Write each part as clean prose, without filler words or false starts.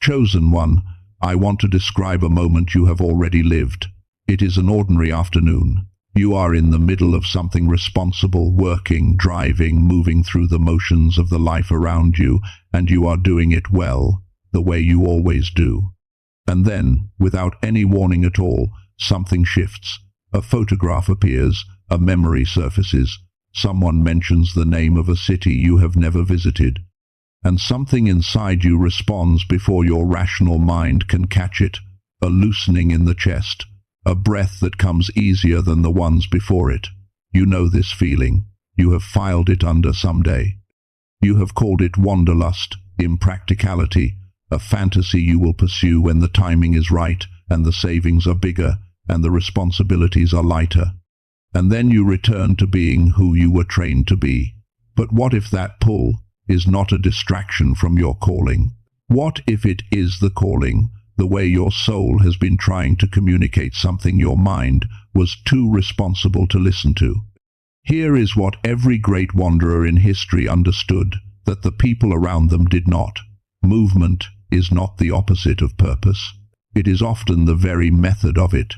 Chosen one, I want to describe a moment you have already lived. It is an ordinary afternoon. You are in the middle of something responsible, working, driving, moving through the motions of the life around you, and you are doing it well, the way you always do. And then, without any warning at all, something shifts. A photograph appears, a memory surfaces. Someone mentions the name of a city you have never visited. And something inside you responds before your rational mind can catch it. A loosening in the chest. A breath that comes easier than the ones before it. You know this feeling. You have filed it under someday. You have called it wanderlust, impracticality, a fantasy you will pursue when the timing is right, and the savings are bigger, and the responsibilities are lighter. And then you return to being who you were trained to be. But what if that pull is not a distraction from your calling? What if it is the calling? The way your soul has been trying to communicate something your mind was too responsible to listen to. Here is what every great wanderer in history understood, that the people around them did not. Movement is not the opposite of purpose. It is often the very method of it.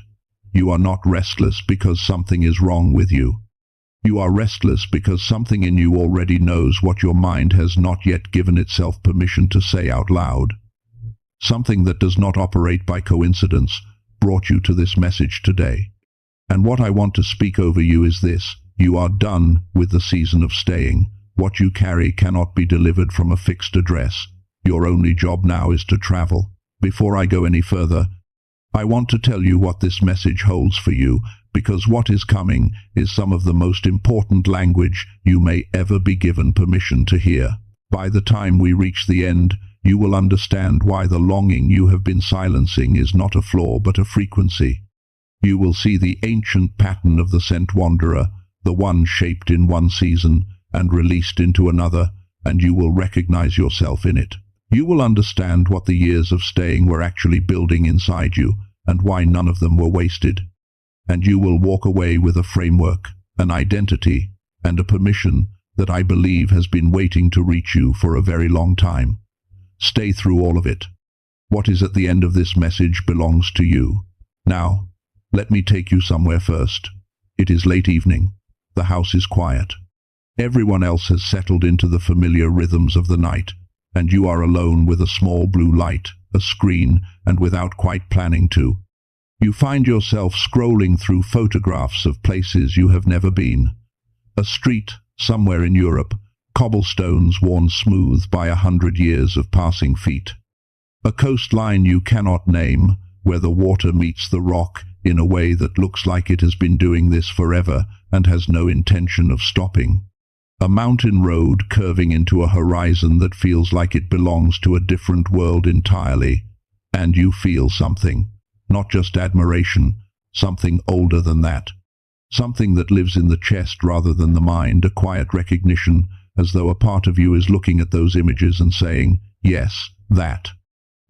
You are not restless because something is wrong with you. You are restless because something in you already knows what your mind has not yet given itself permission to say out loud. Something that does not operate by coincidence brought you to this message today. And what I want to speak over you is this: you are done with the season of staying. What you carry cannot be delivered from a fixed address. Your only job now is to travel. Before I go any further, I want to tell you what this message holds for you, because what is coming is some of the most important language you may ever be given permission to hear. By the time we reach the end, you will understand why the longing you have been silencing is not a flaw but a frequency. You will see the ancient pattern of the scent wanderer, the one shaped in one season and released into another, and you will recognize yourself in it. You will understand what the years of staying were actually building inside you, and why none of them were wasted. And you will walk away with a framework, an identity, and a permission that I believe has been waiting to reach you for a very long time. Stay through all of it. What is at the end of this message belongs to you. Now, let me take you somewhere first. It is late evening. The house is quiet. Everyone else has settled into the familiar rhythms of the night, and you are alone with a small blue light, a screen, and without quite planning to. You find yourself scrolling through photographs of places you have never been. A street somewhere in Europe, cobblestones worn smooth by 100 years of passing feet. A coastline you cannot name, where the water meets the rock in a way that looks like it has been doing this forever and has no intention of stopping. A mountain road curving into a horizon that feels like it belongs to a different world entirely. And you feel something, not just admiration, something older than that. Something that lives in the chest rather than the mind, a quiet recognition, as though a part of you is looking at those images and saying, yes, that.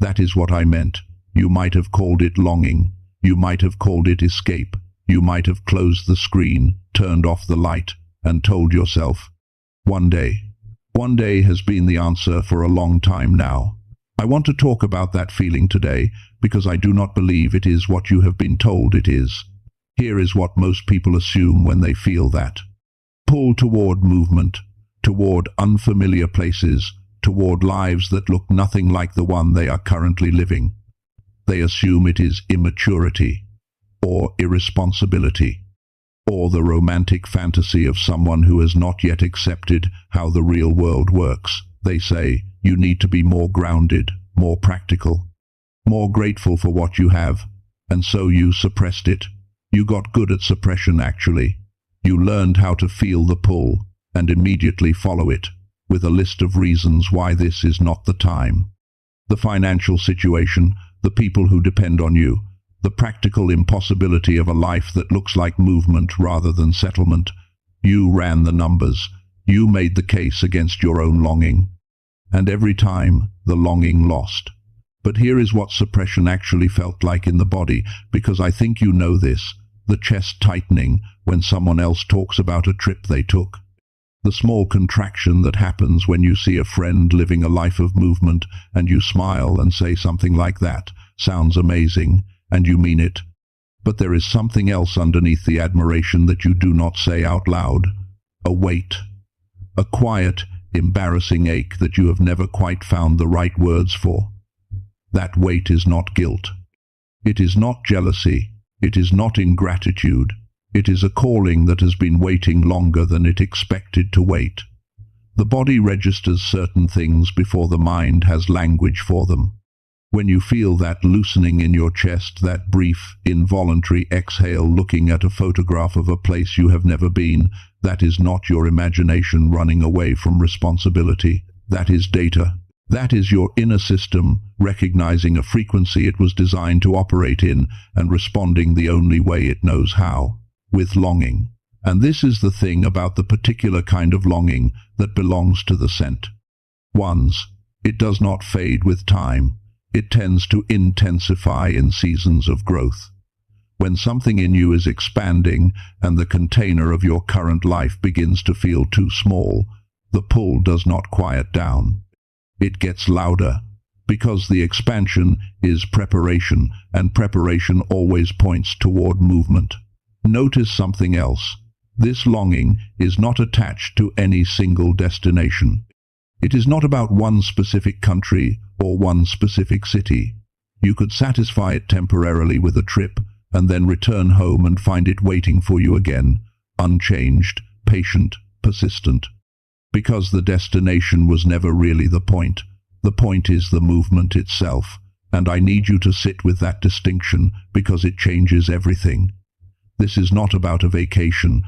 That is what I meant. You might have called it longing. You might have called it escape. You might have closed the screen, turned off the light, and told yourself, one day. One day has been the answer for a long time now. I want to talk about that feeling today because I do not believe it is what you have been told it is. Here is what most people assume when they feel that. Pull toward movement, toward unfamiliar places, toward lives that look nothing like the one they are currently living. They assume it is immaturity, or irresponsibility, or the romantic fantasy of someone who has not yet accepted how the real world works. They say, you need to be more grounded, more practical, more grateful for what you have, and so you suppressed it. You got good at suppression, actually. You learned how to feel the pull, and immediately follow it, with a list of reasons why this is not the time. The financial situation, the people who depend on you, the practical impossibility of a life that looks like movement rather than settlement. You ran the numbers. You made the case against your own longing. And every time, the longing lost. But here is what suppression actually felt like in the body, because I think you know this: the chest tightening when someone else talks about a trip they took. The small contraction that happens when you see a friend living a life of movement and you smile and say something like that sounds amazing, and you mean it. But there is something else underneath the admiration that you do not say out loud. A weight. A quiet, embarrassing ache that you have never quite found the right words for. That weight is not guilt. It is not jealousy. It is not ingratitude. It is a calling that has been waiting longer than it expected to wait. The body registers certain things before the mind has language for them. When you feel that loosening in your chest, that brief, involuntary exhale looking at a photograph of a place you have never been, that is not your imagination running away from responsibility. That is data. That is your inner system recognizing a frequency it was designed to operate in and responding the only way it knows how, with longing. And this is the thing about the particular kind of longing that belongs to the scent. One's. It does not fade with time. It tends to intensify in seasons of growth. When something in you is expanding and the container of your current life begins to feel too small, the pull does not quiet down. It gets louder, because the expansion is preparation, and preparation always points toward movement. Notice something else. This longing is not attached to any single destination. It is not about one specific country or one specific city. You could satisfy it temporarily with a trip and then return home and find it waiting for you again, unchanged, patient, persistent. Because the destination was never really the point. The point is the movement itself, and I need you to sit with that distinction because it changes everything. This is not about a vacation.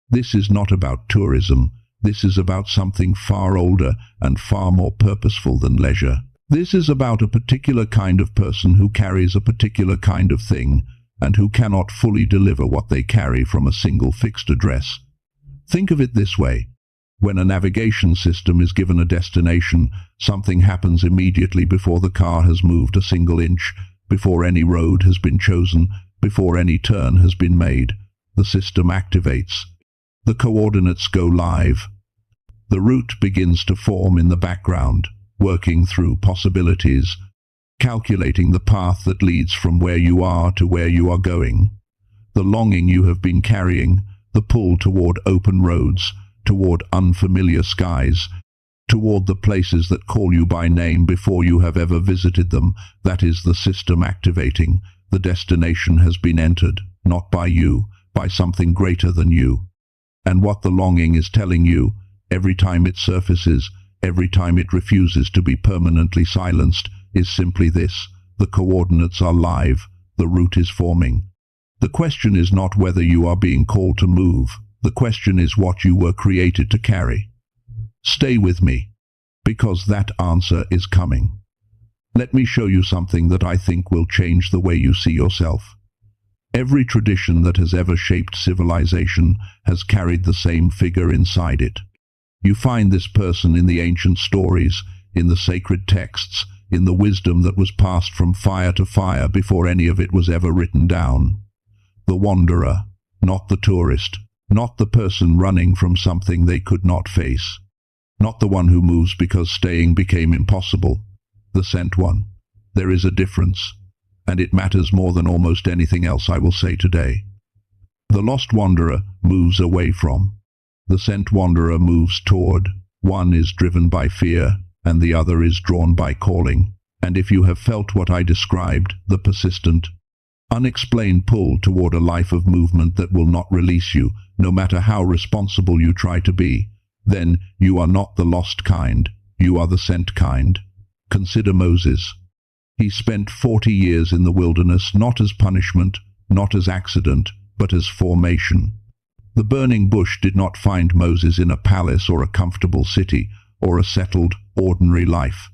This is not about tourism. This is about something far older and far more purposeful than leisure. This is about a particular kind of person who carries a particular kind of thing and who cannot fully deliver what they carry from a single fixed address. Think of it this way. When a navigation system is given a destination, something happens immediately before the car has moved a single inch, before any road has been chosen, before any turn has been made. The system activates. The coordinates go live. The route begins to form in the background, working through possibilities, calculating the path that leads from where you are to where you are going. The longing you have been carrying, the pull toward open roads, toward unfamiliar skies, toward the places that call you by name before you have ever visited them, that is the system activating. The destination has been entered, not by you, by something greater than you. And what the longing is telling you, every time it surfaces, every time it refuses to be permanently silenced, is simply this: the coordinates are live, the route is forming. The question is not whether you are being called to move. The question is what you were created to carry. Stay with me, because that answer is coming. Let me show you something that I think will change the way you see yourself. Every tradition that has ever shaped civilization has carried the same figure inside it. You find this person in the ancient stories, in the sacred texts, in the wisdom that was passed from fire to fire before any of it was ever written down. The wanderer, not the tourist, not the person running from something they could not face, not the one who moves because staying became impossible, the sent one. There is a difference, and it matters more than almost anything else I will say today. The lost wanderer moves away from. The sent wanderer moves toward. One is driven by fear, and the other is drawn by calling. And if you have felt what I described, the persistent, unexplained pull toward a life of movement that will not release you, no matter how responsible you try to be, then you are not the lost kind, you are the sent kind. Consider Moses. He spent 40 years in the wilderness, not as punishment, not as accident, but as formation. The burning bush did not find Moses in a palace or a comfortable city or a settled, ordinary life.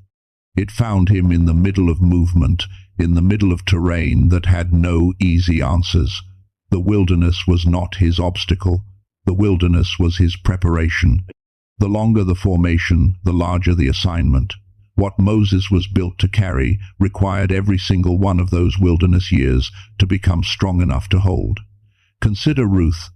It found him in the middle of movement, in the middle of terrain that had no easy answers. The wilderness was not his obstacle. The wilderness was his preparation. The longer the formation, the larger the assignment. What Moses was built to carry required every single one of those wilderness years to become strong enough to hold. Consider Ruth.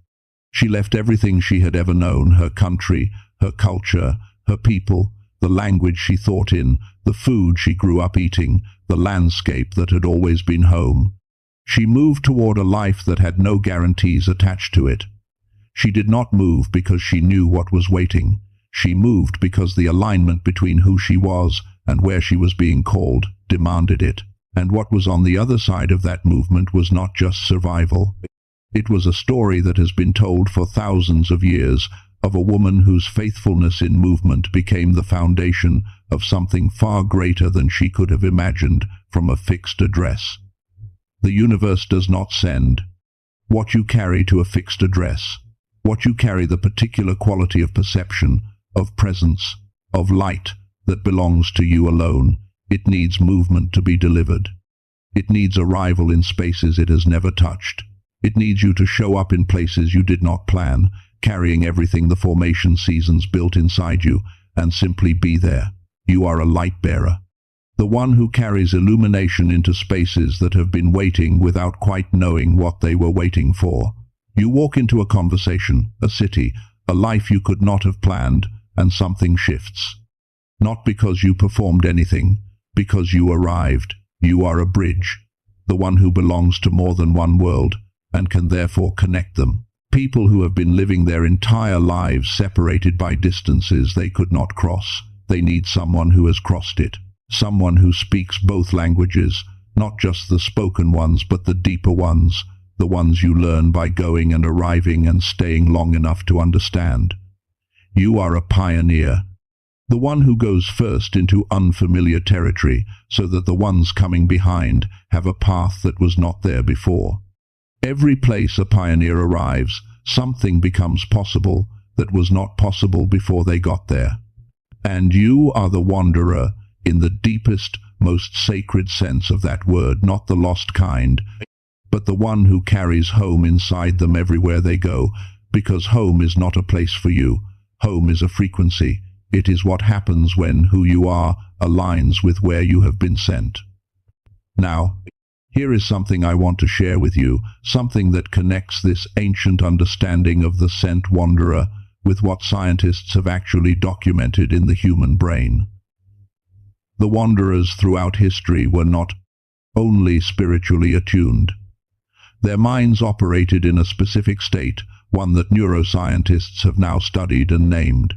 She left everything she had ever known, her country, her culture, her people, the language she thought in, the food she grew up eating, the landscape that had always been home. She moved toward a life that had no guarantees attached to it. She did not move because she knew what was waiting. She moved because the alignment between who she was and where she was being called demanded it. And what was on the other side of that movement was not just survival. It was a story that has been told for thousands of years, of a woman whose faithfulness in movement became the foundation of something far greater than she could have imagined from a fixed address. The universe does not send what you carry to a fixed address. What you carry, the particular quality of perception, of presence, of light that belongs to you alone. It needs movement to be delivered. It needs arrival in spaces it has never touched. It needs you to show up in places you did not plan, carrying everything the formation seasons built inside you, and simply be there. You are a light bearer. The one who carries illumination into spaces that have been waiting without quite knowing what they were waiting for. You walk into a conversation, a city, a life you could not have planned, and something shifts. Not because you performed anything, because you arrived. You are a bridge, the one who belongs to more than one world, and can therefore connect them. People who have been living their entire lives separated by distances they could not cross. They need someone who has crossed it. Someone who speaks both languages, not just the spoken ones, but the deeper ones, the ones you learn by going and arriving and staying long enough to understand. You are a pioneer, the one who goes first into unfamiliar territory so that the ones coming behind have a path that was not there before. Every place a pioneer arrives, something becomes possible that was not possible before they got there. And you are the wanderer in the deepest, most sacred sense of that word, not the lost kind, but the one who carries home inside them everywhere they go, because home is not a place for you. Home is a frequency. It is what happens when who you are aligns with where you have been sent. Now, here is something I want to share with you, something that connects this ancient understanding of the sent wanderer with what scientists have actually documented in the human brain. The wanderers throughout history were not only spiritually attuned. Their minds operated in a specific state, one that neuroscientists have now studied and named.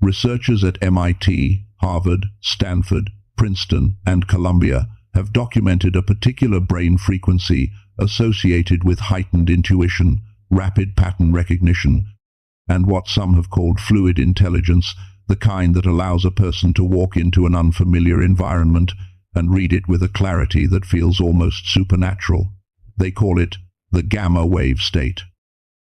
Researchers at MIT, Harvard, Stanford, Princeton, and Columbia have documented a particular brain frequency associated with heightened intuition, rapid pattern recognition, and what some have called fluid intelligence, the kind that allows a person to walk into an unfamiliar environment and read it with a clarity that feels almost supernatural. They call it the gamma wave state.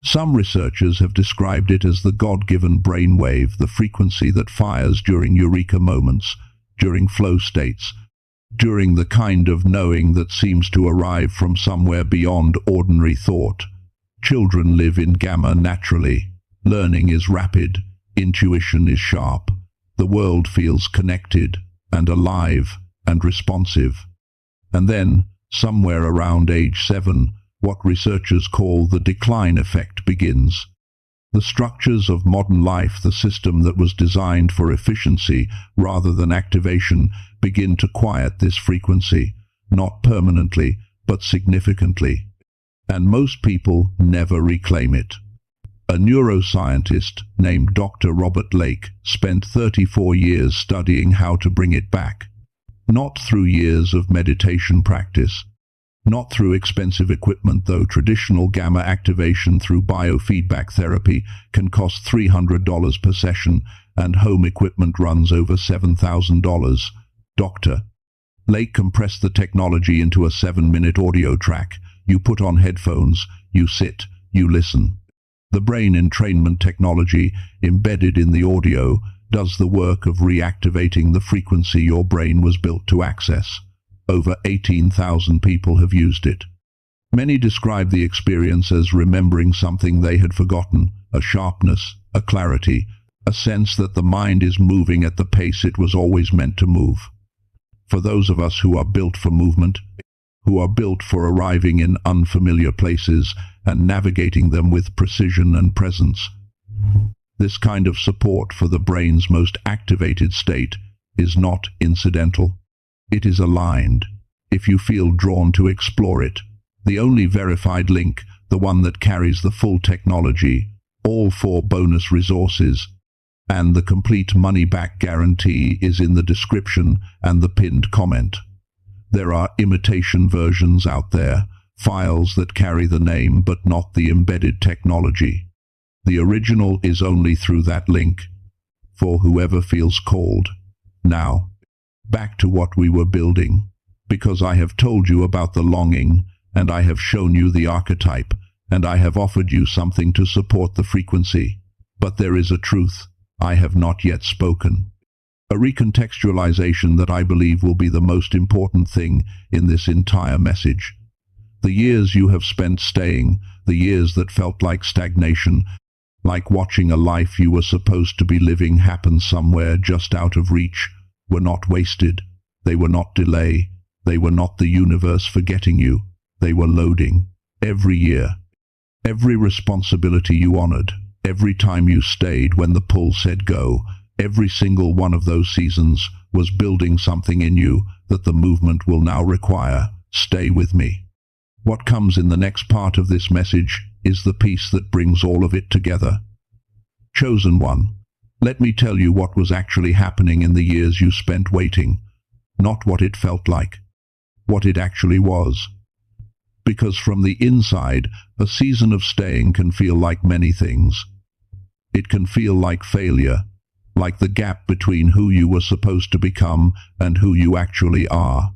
Some researchers have described it as the God-given brain wave, the frequency that fires during eureka moments, during flow states, during the kind of knowing that seems to arrive from somewhere beyond ordinary thought. Children live in gamma naturally. Learning is rapid. Intuition is sharp. The world feels connected and alive and responsive. And then, somewhere around age 7, what researchers call the decline effect begins. The structures of modern life, the system that was designed for efficiency rather than activation, begin to quiet this frequency, not permanently, but significantly. And most people never reclaim it. A neuroscientist named Dr. Robert Lake spent 34 years studying how to bring it back. Not through years of meditation practice, not through expensive equipment, though traditional gamma activation through biofeedback therapy can cost $300 per session and home equipment runs over $7,000. Dr. Lake compressed the technology into a 7-minute audio track. You put on headphones, you sit, you listen. The brain entrainment technology embedded in the audio does the work of reactivating the frequency your brain was built to access. Over 18,000 people have used it. Many describe the experience as remembering something they had forgotten, a sharpness, a clarity, a sense that the mind is moving at the pace it was always meant to move. For those of us who are built for movement, who are built for arriving in unfamiliar places and navigating them with precision and presence, This kind of support for the brain's most activated state is not incidental. It is aligned. If you feel drawn to explore it, the only verified link, the one that carries the full technology, all 4 bonus resources, and the complete money-back guarantee is in the description and the pinned comment. There are imitation versions out there, files that carry the name but not the embedded technology. The original is only through that link, for whoever feels called. Now, back to what we were building, because I have told you about the longing, and I have shown you the archetype, and I have offered you something to support the frequency. But there is a truth I have not yet spoken. A recontextualization that I believe will be the most important thing in this entire message. The years you have spent staying, the years that felt like stagnation, like watching a life you were supposed to be living happen somewhere just out of reach, were not wasted. They were not delay. They were not the universe forgetting you. They were loading. Every year. Every responsibility you honored. Every time you stayed when the pull said go. Every single one of those seasons was building something in you that the movement will now require. Stay with me. What comes in the next part of this message is the piece that brings all of it together. Chosen one, let me tell you what was actually happening in the years you spent waiting, not what it felt like, what it actually was. Because from the inside, a season of staying can feel like many things. It can feel like failure, like the gap between who you were supposed to become and who you actually are.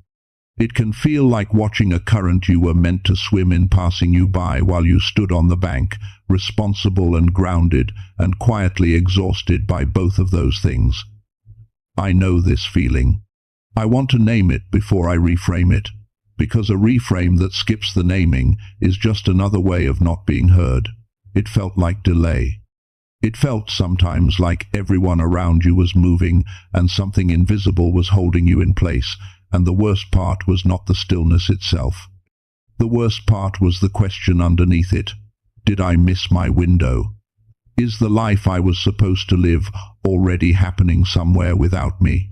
It can feel like watching a current you were meant to swim in passing you by while you stood on the bank, responsible and grounded, and quietly exhausted by both of those things. I know this feeling. I want to name it before I reframe it, because a reframe that skips the naming is just another way of not being heard. It felt like delay. It felt sometimes like everyone around you was moving and something invisible was holding you in place. And the worst part was not the stillness itself. The worst part was the question underneath it. Did I miss my window? Is the life I was supposed to live already happening somewhere without me?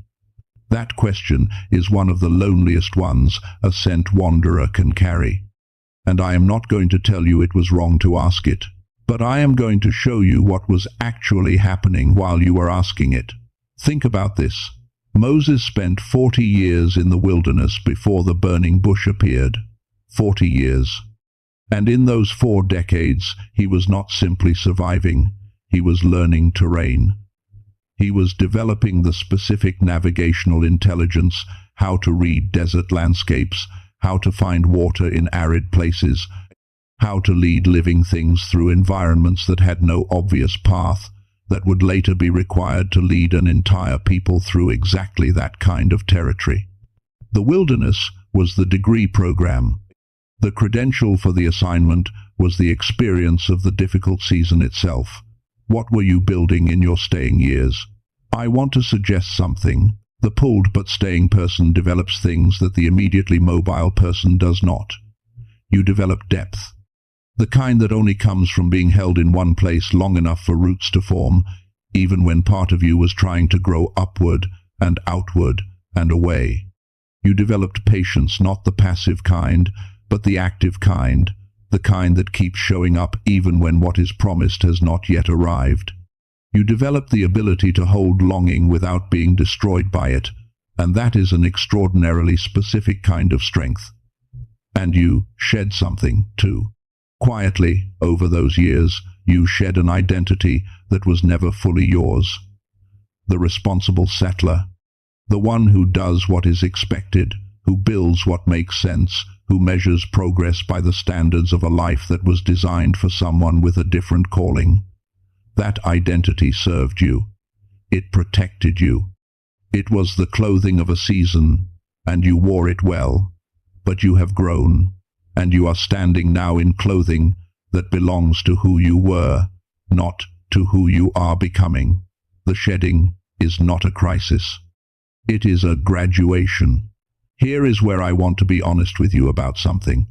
That question is one of the loneliest ones a sent wanderer can carry. And I am not going to tell you it was wrong to ask it, but I am going to show you what was actually happening while you were asking it. Think about this. Moses spent 40 years in the wilderness before the burning bush appeared. 40 years. And in those 4 decades, he was not simply surviving, he was learning terrain. He was developing the specific navigational intelligence, how to read desert landscapes, how to find water in arid places, how to lead living things through environments that had no obvious path, that would later be required to lead an entire people through exactly that kind of territory. The wilderness was the degree program. The credential for the assignment was the experience of the difficult season itself. What were you building in your staying years? I want to suggest something. The pulled but staying person develops things that the immediately mobile person does not. You develop depth. The kind that only comes from being held in one place long enough for roots to form, even when part of you was trying to grow upward and outward and away. You developed patience, not the passive kind, but the active kind, the kind that keeps showing up even when what is promised has not yet arrived. You developed the ability to hold longing without being destroyed by it, and that is an extraordinarily specific kind of strength. And you shed something, too. Quietly, over those years, you shed an identity that was never fully yours. The responsible settler. The one who does what is expected, who builds what makes sense, who measures progress by the standards of a life that was designed for someone with a different calling. That identity served you. It protected you. It was the clothing of a season, and you wore it well. But you have grown, and you are standing now in clothing that belongs to who you were, not to who you are becoming. The shedding is not a crisis. It is a graduation. Here is where I want to be honest with you about something.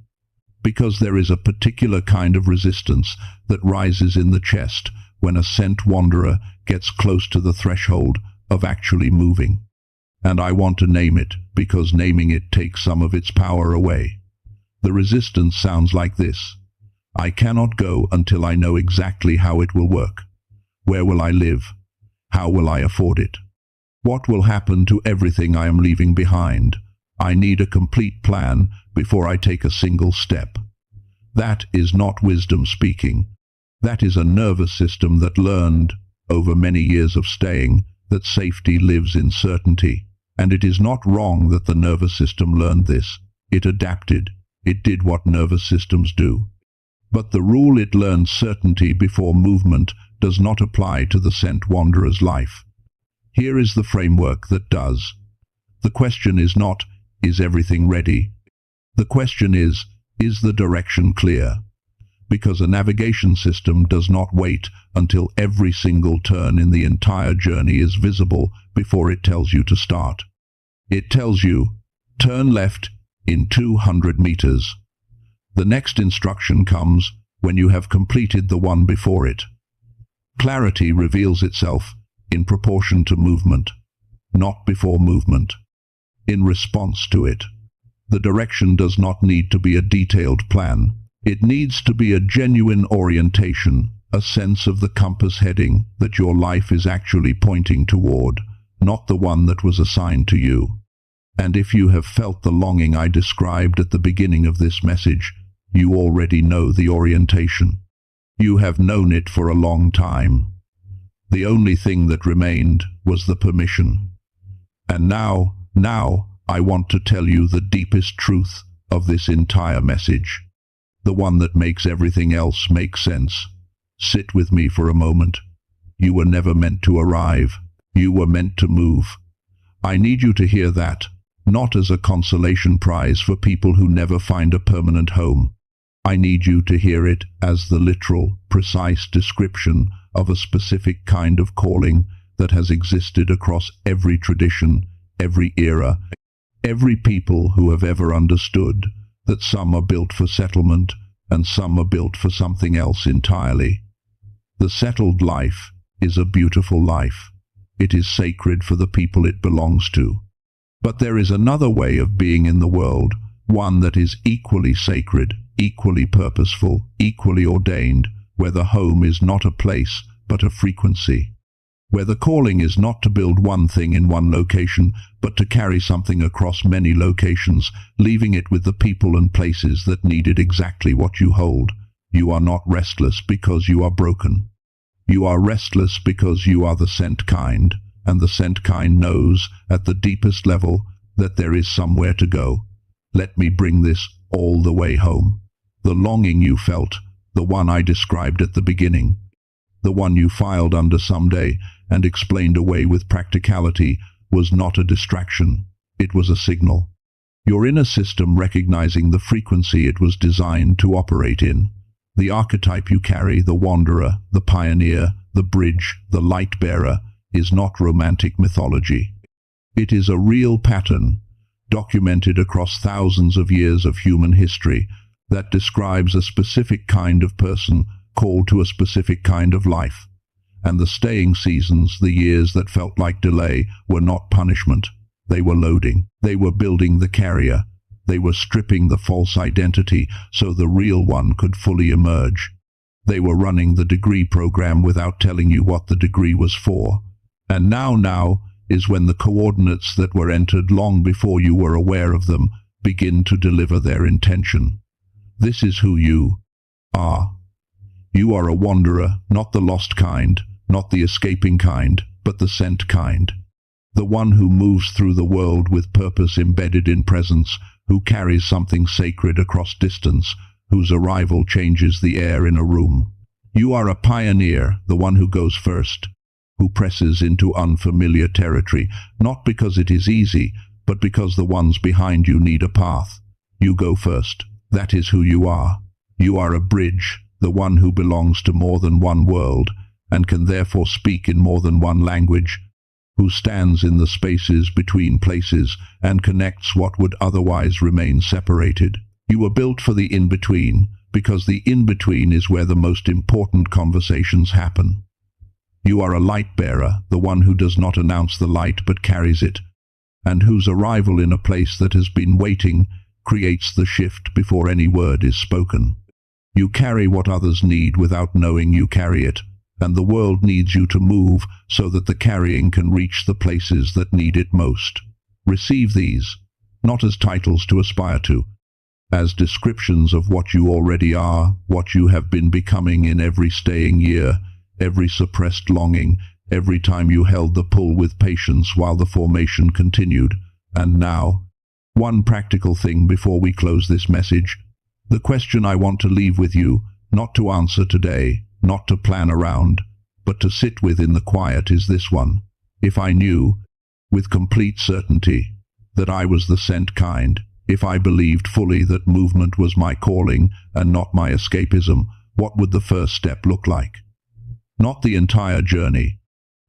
Because there is a particular kind of resistance that rises in the chest when a scent wanderer gets close to the threshold of actually moving. And I want to name it, because naming it takes some of its power away. The resistance sounds like this: I cannot go until I know exactly how it will work. Where will I live? How will I afford it? What will happen to everything I am leaving behind? I need a complete plan before I take a single step. That is not wisdom speaking. That is a nervous system that learned, over many years of staying, that safety lives in certainty. And it is not wrong that the nervous system learned this. It adapted. It did what nervous systems do. But the rule it learned, certainty before movement, does not apply to the scent wanderer's life. Here is the framework that does. The question is not, is everything ready? The question is the direction clear? Because a navigation system does not wait until every single turn in the entire journey is visible before it tells you to start. It tells you, turn left in 200 meters. The next instruction comes when you have completed the one before it. Clarity reveals itself in proportion to movement, not before movement. In response to it, the direction does not need to be a detailed plan. It needs to be a genuine orientation, a sense of the compass heading that your life is actually pointing toward, not the one that was assigned to you. And if you have felt the longing I described at the beginning of this message, you already know the orientation. You have known it for a long time. The only thing that remained was the permission. And now I want to tell you the deepest truth of this entire message, the one that makes everything else make sense. Sit with me for a moment. You were never meant to arrive. You were meant to move. I need you to hear that, not as a consolation prize for people who never find a permanent home. I need you to hear it as the literal, precise description of a specific kind of calling that has existed across every tradition, every era, every people who have ever understood that some are built for settlement and some are built for something else entirely. The settled life is a beautiful life. It is sacred for the people it belongs to. But there is another way of being in the world, one that is equally sacred, equally purposeful, equally ordained, where the home is not a place, but a frequency. Where the calling is not to build one thing in one location, but to carry something across many locations, leaving it with the people and places that needed exactly what you hold. You are not restless because you are broken. You are restless because you are the sent kind, and the sent kind knows, at the deepest level, that there is somewhere to go. Let me bring this all the way home. The longing you felt, the one I described at the beginning, the one you filed under someday and explained away with practicality, was not a distraction. It was a signal. Your inner system recognizing the frequency it was designed to operate in. The archetype you carry, the wanderer, the pioneer, the bridge, the light bearer, is not romantic mythology. It is a real pattern, documented across thousands of years of human history, that describes a specific kind of person called to a specific kind of life. And the staying seasons, the years that felt like delay, were not punishment. They were loading. They were building the carrier. They were stripping the false identity so the real one could fully emerge. They were running the degree program without telling you what the degree was for. And now is when the coordinates that were entered long before you were aware of them begin to deliver their intention. This is who you are. You are a wanderer, not the lost kind, not the escaping kind, but the sent kind. The one who moves through the world with purpose embedded in presence, who carries something sacred across distance, whose arrival changes the air in a room. You are a pioneer, the one who goes first, who presses into unfamiliar territory, not because it is easy, but because the ones behind you need a path. You go first. That is who you are. You are a bridge, the one who belongs to more than one world, and can therefore speak in more than one language, who stands in the spaces between places and connects what would otherwise remain separated. You were built for the in-between, because the in-between is where the most important conversations happen. You are a light bearer, the one who does not announce the light but carries it, and whose arrival in a place that has been waiting creates the shift before any word is spoken. You carry what others need without knowing you carry it, and the world needs you to move so that the carrying can reach the places that need it most. Receive these, not as titles to aspire to, as descriptions of what you already are, what you have been becoming in every staying year, every suppressed longing, every time you held the pull with patience while the formation continued. And now, one practical thing before we close this message. The question I want to leave with you, not to answer today, not to plan around, but to sit with in the quiet, is this one. If I knew, with complete certainty, that I was the sent kind, if I believed fully that movement was my calling and not my escapism, what would the first step look like? Not the entire journey,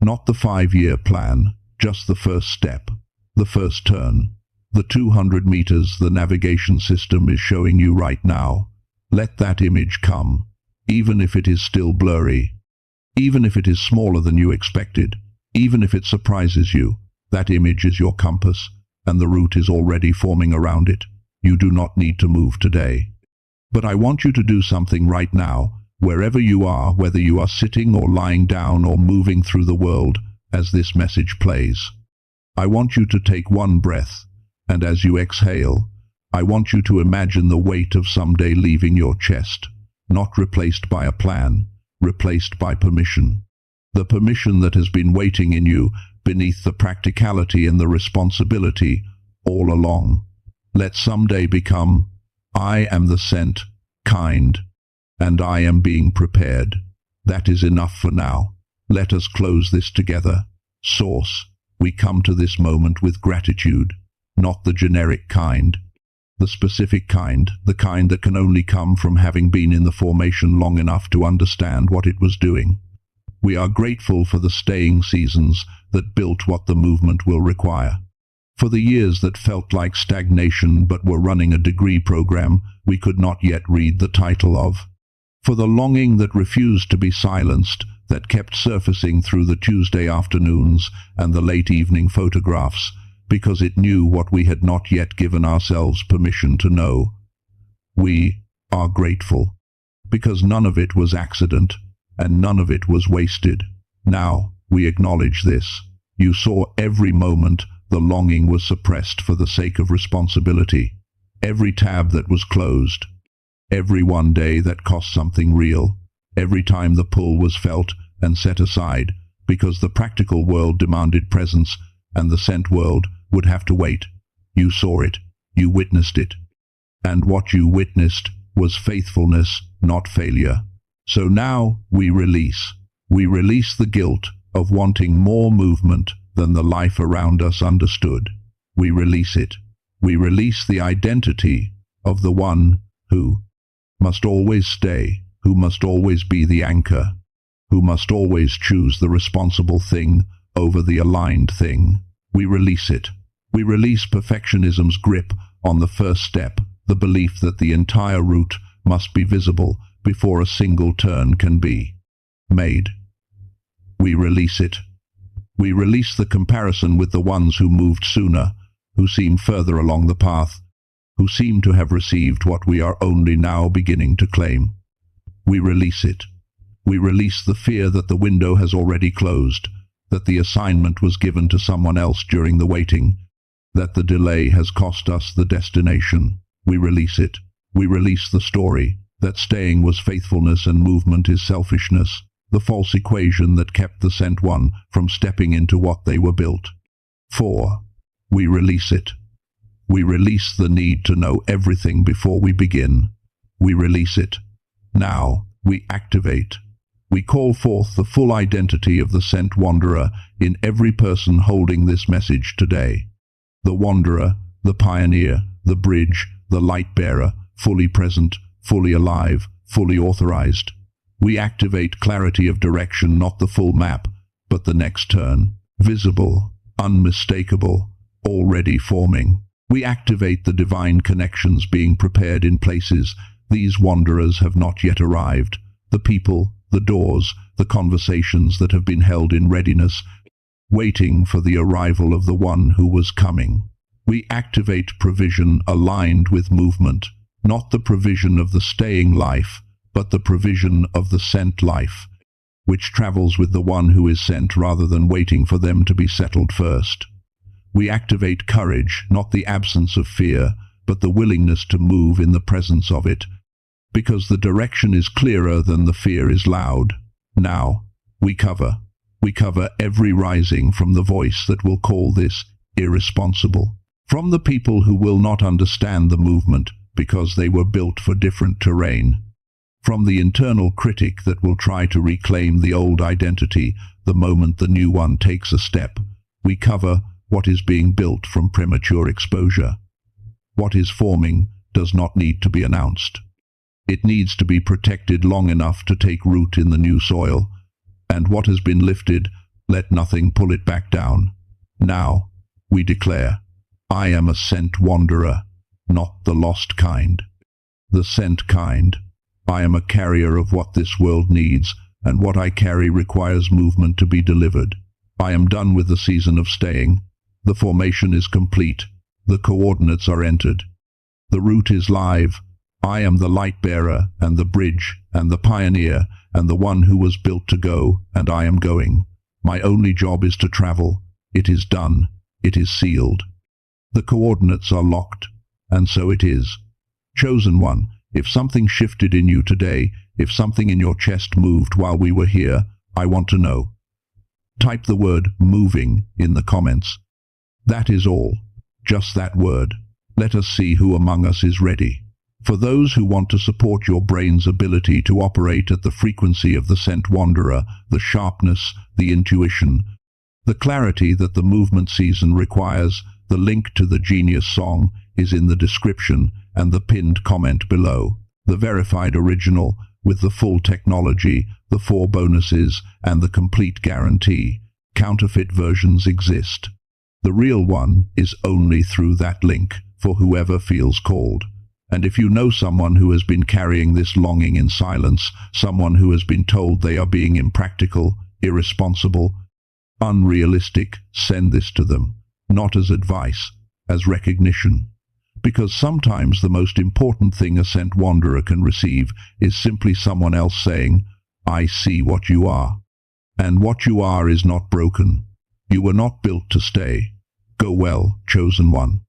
not the 5-year plan, just the first step, the first turn, the 200 meters the navigation system is showing you right now. Let that image come, even if it is still blurry, even if it is smaller than you expected, even if it surprises you. That image is your compass, and the route is already forming around it. You do not need to move today. But I want you to do something right now, wherever you are, whether you are sitting or lying down or moving through the world, as this message plays. I want you to take one breath, and as you exhale, I want you to imagine the weight of someday leaving your chest, not replaced by a plan, replaced by permission. The permission that has been waiting in you beneath the practicality and the responsibility all along. Let someday become, I am the sent kind, and I am being prepared. That is enough for now. Let us close this together. Source, we come to this moment with gratitude, not the generic kind, the specific kind, the kind that can only come from having been in the formation long enough to understand what it was doing. We are grateful for the staying seasons that built what the movement will require, for the years that felt like stagnation but were running a degree program we could not yet read the title of, for the longing that refused to be silenced, that kept surfacing through the Tuesday afternoons and the late evening photographs, because it knew what we had not yet given ourselves permission to know. We are grateful, because none of it was accident, and none of it was wasted. Now we acknowledge this. You saw every moment the longing was suppressed for the sake of responsibility, every tab that was closed, every one day that cost something real, every time the pull was felt and set aside, because the practical world demanded presence and the sent world would have to wait. You saw it, you witnessed it, and what you witnessed was faithfulness, not failure. So now we release the guilt of wanting more movement than the life around us understood. We release it. We release the identity of the one who must always stay, who must always be the anchor, who must always choose the responsible thing over the aligned thing. We release it. We release perfectionism's grip on the first step, the belief that the entire route must be visible before a single turn can be made. We release it. We release the comparison with the ones who moved sooner, who seem further along the path, who seem to have received what we are only now beginning to claim. We release it. We release the fear that the window has already closed, that the assignment was given to someone else during the waiting, that the delay has cost us the destination. We release it. We release the story that staying was faithfulness and movement is selfishness, the false equation that kept the sent one from stepping into what they were built for. We release it. We release the need to know everything before we begin. We release it. Now we activate. We call forth the full identity of the sent wanderer in every person holding this message today. The wanderer, the pioneer, the bridge, the light bearer, fully present, fully alive, fully authorized. We activate clarity of direction, not the full map, but the next turn, visible, unmistakable, already forming. We activate the divine connections being prepared in places these wanderers have not yet arrived, the people, the doors, the conversations that have been held in readiness, waiting for the arrival of the one who was coming. We activate provision aligned with movement, not the provision of the staying life, but the provision of the sent life, which travels with the one who is sent rather than waiting for them to be settled first. We activate courage, not the absence of fear, but the willingness to move in the presence of it, because the direction is clearer than the fear is loud. Now, we cover every rising from the voice that will call this irresponsible, from the people who will not understand the movement because they were built for different terrain, from the internal critic that will try to reclaim the old identity the moment the new one takes a step. We cover what is being built from premature exposure. What is forming does not need to be announced. It needs to be protected long enough to take root in the new soil, and what has been lifted, let nothing pull it back down. Now, we declare, I am a sent wanderer, not the lost kind. The sent kind. I am a carrier of what this world needs, and what I carry requires movement to be delivered. I am done with the season of staying. The formation is complete. The coordinates are entered. The route is live. I am the light bearer, and the bridge, and the pioneer, and the one who was built to go, and I am going. My only job is to travel. It is done. It is sealed. The coordinates are locked, and so it is. Chosen one, if something shifted in you today, if something in your chest moved while we were here, I want to know. Type the word moving in the comments. That is all. Just that word. Let us see who among us is ready. For those who want to support your brain's ability to operate at the frequency of the sent wanderer, the sharpness, the intuition, the clarity that the movement season requires, the link to the Genius song is in the description and the pinned comment below. The verified original with the full technology, the 4 bonuses, and the complete guarantee. Counterfeit versions exist. The real one is only through that link for whoever feels called. And if you know someone who has been carrying this longing in silence, someone who has been told they are being impractical, irresponsible, unrealistic, send this to them, not as advice, as recognition. Because sometimes the most important thing a sent wanderer can receive is simply someone else saying, I see what you are. And what you are is not broken. You were not built to stay. Go well, chosen one.